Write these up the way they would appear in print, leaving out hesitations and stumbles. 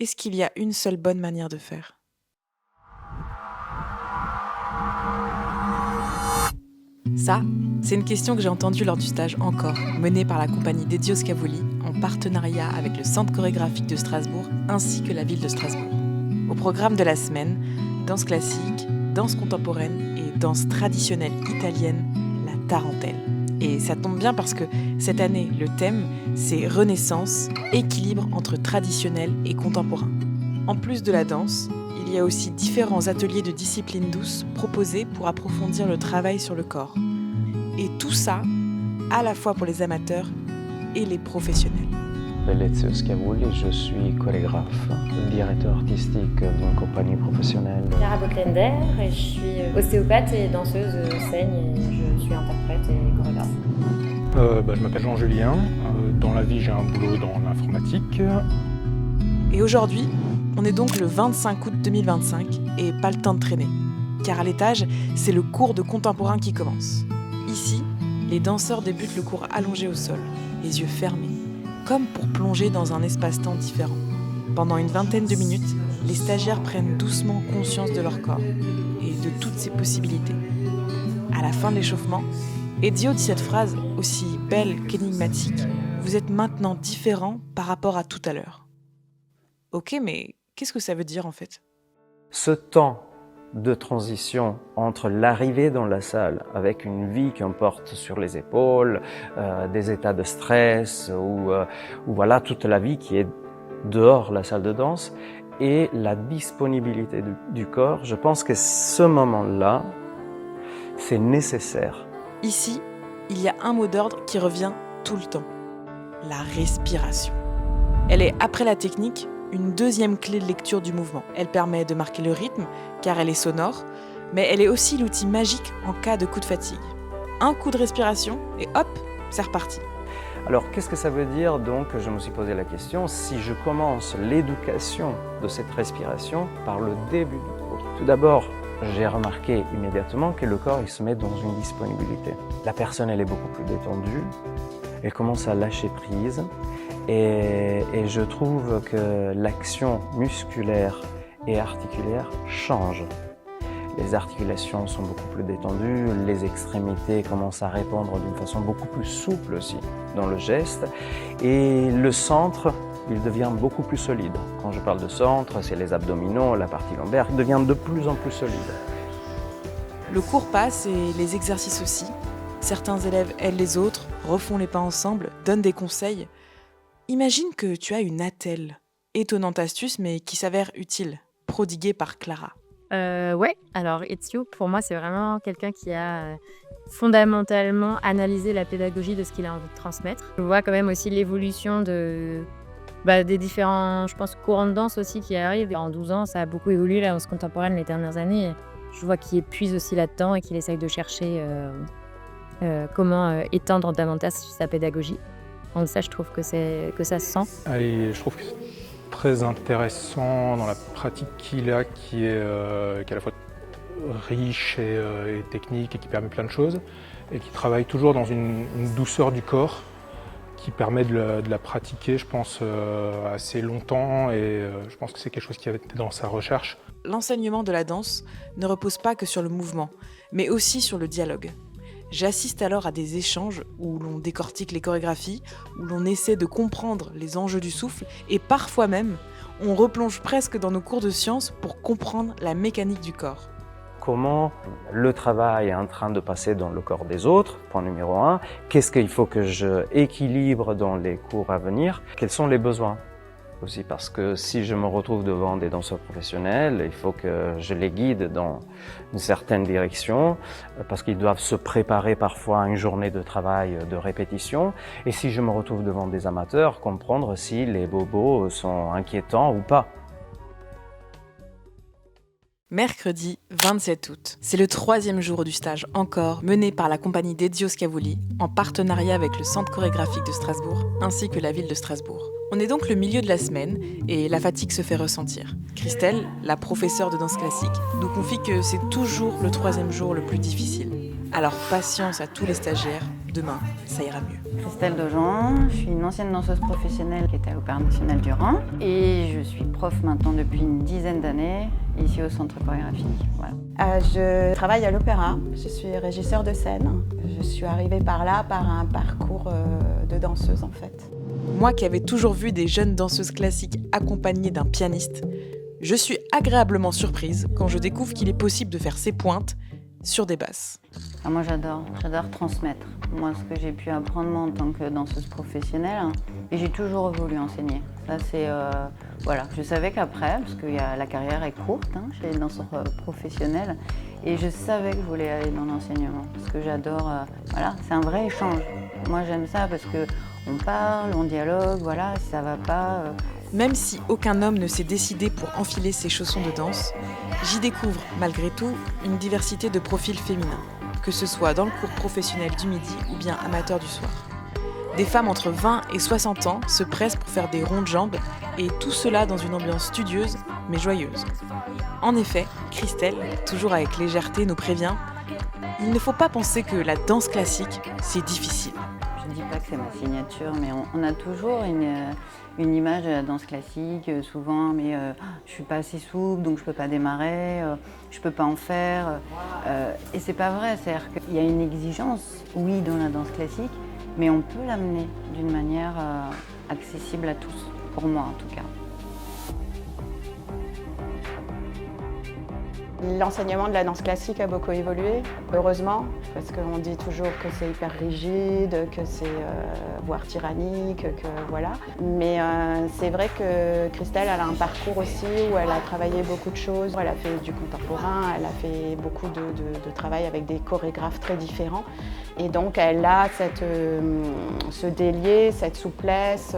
Est-ce qu'il y a une seule bonne manière de faire? Ça, c'est une question que j'ai entendue lors du stage Encore, mené par la compagnie Dédio Scavoli, en partenariat avec le Centre chorégraphique de Strasbourg ainsi que la ville de Strasbourg. Au programme de la semaine, danse classique, danse contemporaine et danse traditionnelle italienne, la tarentelle. Et ça tombe bien parce que cette année, le thème, c'est Renaissance, équilibre entre traditionnel et contemporain. En plus de la danse, il y a aussi différents ateliers de disciplines douces proposés pour approfondir le travail sur le corps. Et tout ça, à la fois pour les amateurs et les professionnels. Ezio Scavoli, je suis chorégraphe, directeur artistique d'une compagnie professionnelle. Clara Boclender, et je suis ostéopathe et danseuse saigne et je suis interprète et chorégraphe. Je m'appelle Jean-Julien. Dans la vie, j'ai un boulot dans l'informatique. Et aujourd'hui, on est donc le 25 août 2025 et pas le temps de traîner. Car à l'étage, c'est le cours de contemporain qui commence. Ici, les danseurs débutent le cours allongé au sol, les yeux fermés, comme pour plonger dans un espace-temps différent. Pendant une vingtaine de minutes, les stagiaires prennent doucement conscience de leur corps et de toutes ses possibilités. À la fin de l'échauffement, Ezio dit cette phrase aussi belle qu'énigmatique. Vous êtes maintenant différent par rapport à tout à l'heure. Ok, mais qu'est-ce que ça veut dire en fait? Ce temps de transition entre l'arrivée dans la salle avec une vie qu'on porte sur les épaules, des états de stress ou voilà toute la vie qui est dehors la salle de danse et la disponibilité du corps, je pense que ce moment-là, c'est nécessaire. Ici, il y a un mot d'ordre qui revient tout le temps. La respiration. Elle est, après la technique, une deuxième clé de lecture du mouvement. Elle permet de marquer le rythme, car elle est sonore, mais elle est aussi l'outil magique en cas de coup de fatigue. Un coup de respiration, et hop, c'est reparti. Alors, qu'est-ce que ça veut dire donc? Je me suis posé la question, si je commence l'éducation de cette respiration par le début du cours. Tout d'abord, j'ai remarqué immédiatement que le corps il se met dans une disponibilité. La personne elle est beaucoup plus détendue, elle commence à lâcher prise et je trouve que l'action musculaire et articulaire change. Les articulations sont beaucoup plus détendues, les extrémités commencent à répondre d'une façon beaucoup plus souple aussi dans le geste et le centre il devient beaucoup plus solide. Quand je parle de centre, c'est les abdominaux, la partie lombaire, il devient de plus en plus solide. Le cours passe et les exercices aussi. Certains élèves aident les autres, refont les pas ensemble, donnent des conseils. Imagine que tu as une attelle. Étonnante astuce, mais qui s'avère utile, prodiguée par Clara. Ouais, alors Ezio, pour moi, c'est vraiment quelqu'un qui a fondamentalement analysé la pédagogie de ce qu'il a envie de transmettre. Je vois quand même aussi l'évolution des différents, je pense, courants de danse aussi qui arrivent. En 12 ans, ça a beaucoup évolué, la danse contemporaine, les dernières années. Je vois qu'il épuise aussi là-dedans et qu'il essaye de chercher comment étendre davantage sa pédagogie. Donc ça, je trouve que ça se sent. Et je trouve que c'est très intéressant dans la pratique qu'il a, qui est à la fois riche et technique et qui permet plein de choses, et qui travaille toujours dans une douceur du corps qui permet de la pratiquer, je pense, assez longtemps, et je pense que c'est quelque chose qui avait été dans sa recherche. L'enseignement de la danse ne repose pas que sur le mouvement, mais aussi sur le dialogue. J'assiste alors à des échanges où l'on décortique les chorégraphies, où l'on essaie de comprendre les enjeux du souffle, et parfois même, on replonge presque dans nos cours de sciences pour comprendre la mécanique du corps. Comment le travail est en train de passer dans le corps des autres, point numéro 1. Qu'est-ce qu'il faut que je équilibre dans les cours à venir? Quels sont les besoins? Aussi parce que si je me retrouve devant des danseurs professionnels, il faut que je les guide dans une certaine direction parce qu'ils doivent se préparer parfois à une journée de travail de répétition. Et si je me retrouve devant des amateurs, comprendre si les bobos sont inquiétants ou pas. Mercredi 27 août. C'est le 3e jour du stage Encore, mené par la compagnie Ezio Scavoli, en partenariat avec le Centre chorégraphique de Strasbourg, ainsi que la ville de Strasbourg. On est donc le milieu de la semaine, et la fatigue se fait ressentir. Christelle, la professeure de danse classique, nous confie que c'est toujours le 3e jour le plus difficile. Alors patience à tous les stagiaires, demain, ça ira mieux. Christelle Dojon, je suis une ancienne danseuse professionnelle qui était à l'Opéra National du Rhin et je suis prof maintenant depuis une dizaine d'années ici au Centre chorégraphique. Voilà. Je travaille à l'Opéra, je suis régisseur de scène. Je suis arrivée par là par un parcours de danseuse en fait. Moi qui avais toujours vu des jeunes danseuses classiques accompagnées d'un pianiste, je suis agréablement surprise quand je découvre qu'il est possible de faire ses pointes sur des basses. Moi j'adore transmettre. Moi ce que j'ai pu apprendre moi, en tant que danseuse professionnelle, et j'ai toujours voulu enseigner. Ça c'est voilà. Je savais qu'après, parce que la carrière est courte chez les danseurs professionnels, et je savais que je voulais aller dans l'enseignement parce que j'adore. Voilà, c'est un vrai échange. Moi j'aime ça parce que on parle, on dialogue. Voilà, si ça va pas. Même si aucun homme ne s'est décidé pour enfiler ses chaussons de danse, j'y découvre, malgré tout, une diversité de profils féminins, que ce soit dans le cours professionnel du midi ou bien amateur du soir. Des femmes entre 20 et 60 ans se pressent pour faire des ronds de jambes, et tout cela dans une ambiance studieuse, mais joyeuse. En effet, Christelle, toujours avec légèreté, nous prévient « Il ne faut pas penser que la danse classique, c'est difficile. » Je ne dis pas que c'est ma signature, mais on a toujours une image de la danse classique, souvent, mais je suis pas assez souple, donc je peux pas démarrer, je peux pas en faire. Et c'est pas vrai, c'est-à-dire qu'il y a une exigence, oui, dans la danse classique, mais on peut l'amener d'une manière accessible à tous, pour moi en tout cas. L'enseignement de la danse classique a beaucoup évolué, heureusement, parce qu'on dit toujours que c'est hyper rigide, que c'est voire tyrannique, que voilà. Mais c'est vrai que Christelle, elle a un parcours aussi où elle a travaillé beaucoup de choses. Elle a fait du contemporain, elle a fait beaucoup de travail avec des chorégraphes très différents. Et donc elle a ce délié, cette souplesse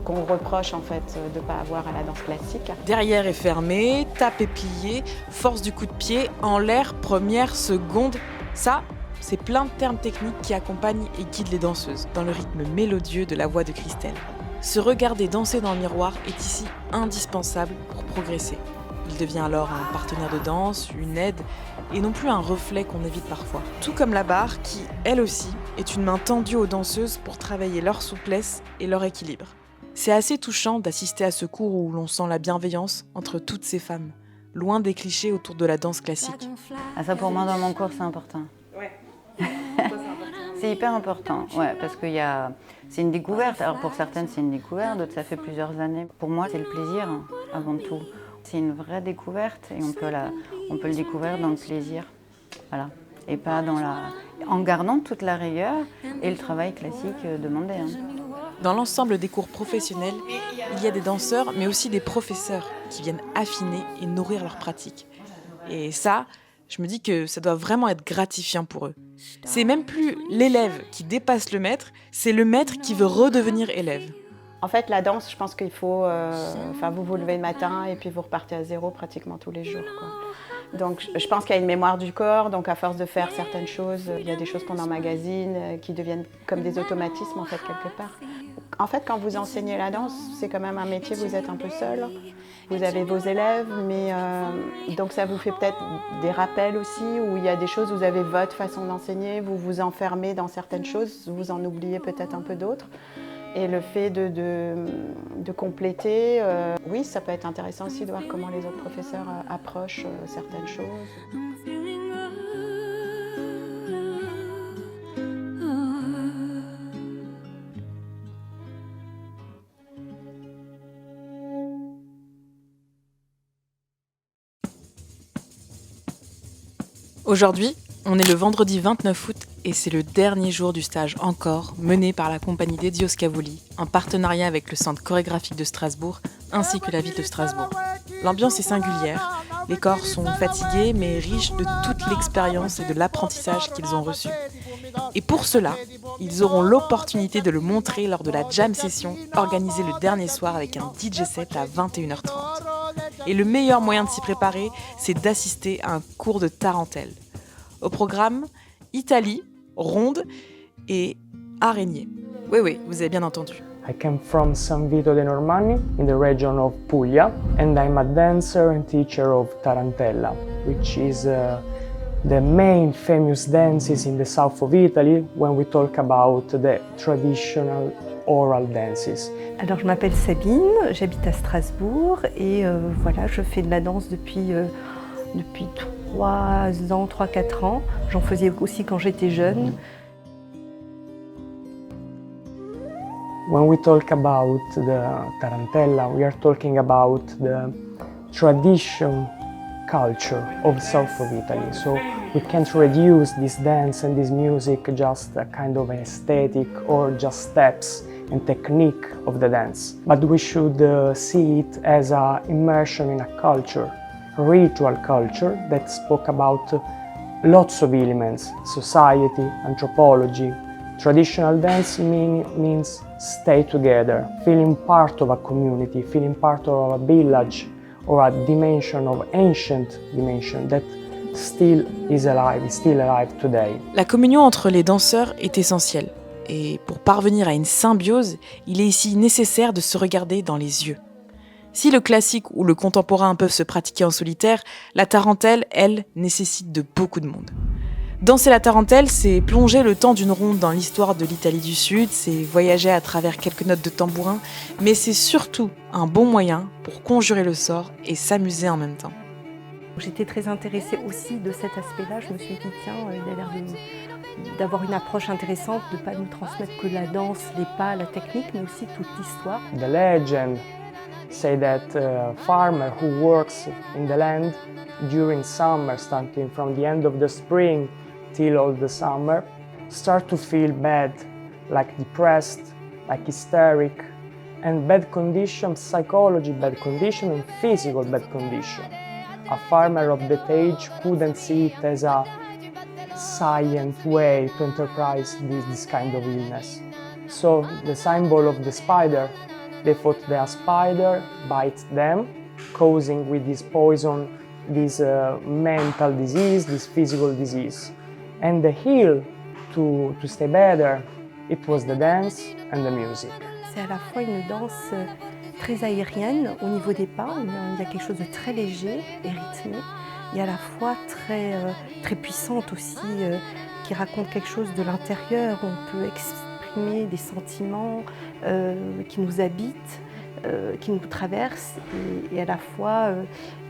qu'on reproche en fait de ne pas avoir à la danse classique. Derrière est fermé, tape et plié, force du coup de pied, en l'air, première, seconde. Ça, c'est plein de termes techniques qui accompagnent et guident les danseuses dans le rythme mélodieux de la voix de Christelle. Se regarder danser dans le miroir est ici indispensable pour progresser. Il devient alors un partenaire de danse, une aide, et non plus un reflet qu'on évite parfois. Tout comme la barre qui, elle aussi, est une main tendue aux danseuses pour travailler leur souplesse et leur équilibre. C'est assez touchant d'assister à ce cours où l'on sent la bienveillance entre toutes ces femmes, loin des clichés autour de la danse classique. Ah, ça pour moi dans mon cours c'est important. Ouais. C'est hyper important, ouais, parce que c'est une découverte. Alors pour certaines c'est une découverte, d'autres ça fait plusieurs années. Pour moi c'est le plaisir avant tout. C'est une vraie découverte et on peut le découvrir dans le plaisir, voilà, et pas en gardant toute la rigueur et le travail classique demandé. Dans l'ensemble des cours professionnels, il y a des danseurs, mais aussi des professeurs qui viennent affiner et nourrir leur pratique. Et ça, je me dis que ça doit vraiment être gratifiant pour eux. C'est même plus l'élève qui dépasse le maître, c'est le maître qui veut redevenir élève. En fait, la danse, je pense qu'il faut... vous vous levez le matin et puis vous repartez à zéro pratiquement tous les jours, quoi. Donc, je pense qu'il y a une mémoire du corps. Donc, à force de faire certaines choses, il y a des choses qu'on emmagasine qui deviennent comme des automatismes, en fait, quelque part. En fait, quand vous enseignez la danse, c'est quand même un métier, vous êtes un peu seul. Vous avez vos élèves, mais donc ça vous fait peut-être des rappels aussi, où il y a des choses, vous avez votre façon d'enseigner, vous vous enfermez dans certaines choses, vous en oubliez peut-être un peu d'autres. Et le fait de compléter, oui, ça peut être intéressant aussi de voir comment les autres professeurs approchent certaines choses. Aujourd'hui, on est le vendredi 29 août et c'est le dernier jour du stage Encore, mené par la compagnie Dédios Cavoli, en partenariat avec le Centre chorégraphique de Strasbourg ainsi que la ville de Strasbourg. L'ambiance est singulière, les corps sont fatigués mais riches de toute l'expérience et de l'apprentissage qu'ils ont reçu. Et pour cela, ils auront l'opportunité de le montrer lors de la jam session organisée le dernier soir avec un DJ set à 21h30. Et le meilleur moyen de s'y préparer, c'est d'assister à un cours de tarentelle. Au programme, Italie, ronde et araignée. Oui, vous avez bien entendu. I came from San Vito de Normanni in the region of Puglia and I'm a dancer and teacher of tarantella, which is the main famous dances in the south of Italy when we talk about the traditional oral dances. Alors je m'appelle Sabine, j'habite à Strasbourg et voilà, je fais de la danse depuis 3-4 ans. J'en faisais aussi quand j'étais jeune. When we talk about the tarantella, we are talking about the tradition culture of south of Italy. So we can't reduce this dance and this music just a kind of an aesthetic or just steps and technique of the dance. But we should see it as an immersion in a culture, ritual culture that spoke about lots of elements, society, anthropology. Traditional dance means stay together, feeling part of a community, feeling part of a village, or a dimension of ancient dimension that still is still alive today. La communion entre les danseurs est essentielle. Et pour parvenir à une symbiose, il est ici nécessaire de se regarder dans les yeux. Si le classique ou le contemporain peuvent se pratiquer en solitaire, la tarentelle, elle, nécessite de beaucoup de monde. Danser la tarentelle, c'est plonger le temps d'une ronde dans l'histoire de l'Italie du Sud, c'est voyager à travers quelques notes de tambourin, mais c'est surtout un bon moyen pour conjurer le sort et s'amuser en même temps. J'étais très intéressée aussi de cet aspect-là. Je me suis dit, tiens, il a l'air d'avoir une approche intéressante, de ne pas nous transmettre que la danse, les pas, la technique, mais aussi toute l'histoire. The legend say that a farmer who works in the land during summer, starting from the end of the spring till all the summer, start to feel bad, like depressed, like hysteric, and bad condition, psychology bad condition and physical bad condition. A farmer of that age couldn't see it as a science way to enterprise this kind of illness. So the symbol of the spider, they thought that a spider bites them, causing with this poison this mental disease, this physical disease. And the heal to stay better, it was the dance and the music. C'est à la fois une danse très aérienne au niveau des pas, il y a quelque chose de très léger et rythmé, et à la fois très puissante aussi, qui raconte quelque chose de l'intérieur, où on peut exprimer des sentiments qui nous habitent, qui nous traversent, et à la fois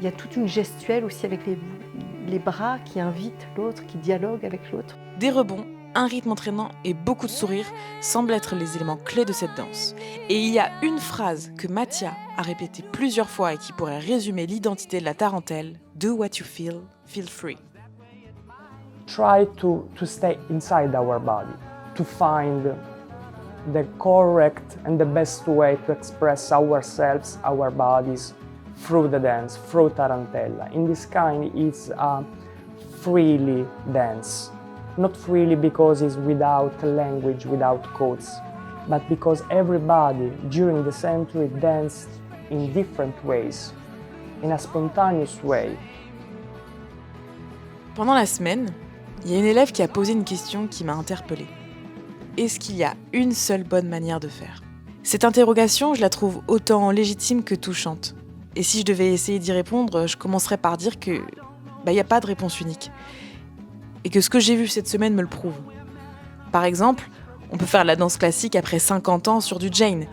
il y a toute une gestuelle aussi avec les bras qui invitent l'autre, qui dialoguent avec l'autre. Des rebonds, un rythme entraînant et beaucoup de sourires semblent être les éléments clés de cette danse. Et il y a une phrase que Mattia a répétée plusieurs fois et qui pourrait résumer l'identité de la tarentelle: Do what you feel free. Try to stay inside our body, to find the correct and the best way to express ourselves, our bodies, through the dance, through tarantella. In this kind, it's a freely dance. Not freely because it's without language, without codes, but because everybody during the century danced in different ways, in a spontaneous way. Pendant la semaine, il y a une élève qui a posé une question qui m'a interpellée. Est-ce qu'il y a une seule bonne manière de faire ? Cette interrogation, je la trouve autant légitime que touchante. Et si je devais essayer d'y répondre, je commencerais par dire que il n'y a pas de réponse unique. Et que ce que j'ai vu cette semaine me le prouve. Par exemple, on peut faire la danse classique après 50 ans sur du Jane.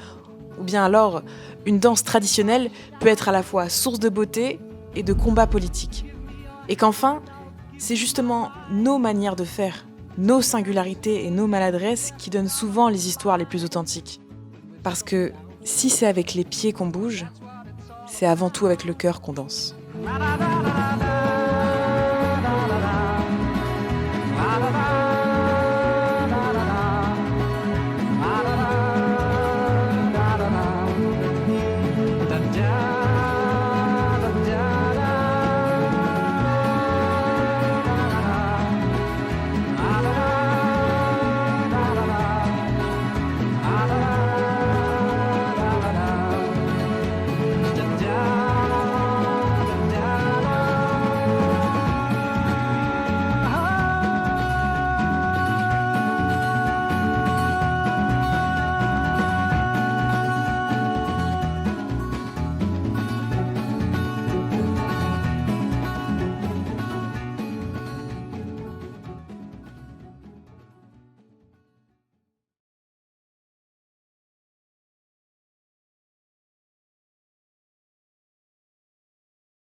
Ou bien alors, une danse traditionnelle peut être à la fois source de beauté et de combat politique. Et qu'enfin, c'est justement nos manières de faire, nos singularités et nos maladresses qui donnent souvent les histoires les plus authentiques. Parce que si c'est avec les pieds qu'on bouge, c'est avant tout avec le cœur qu'on danse.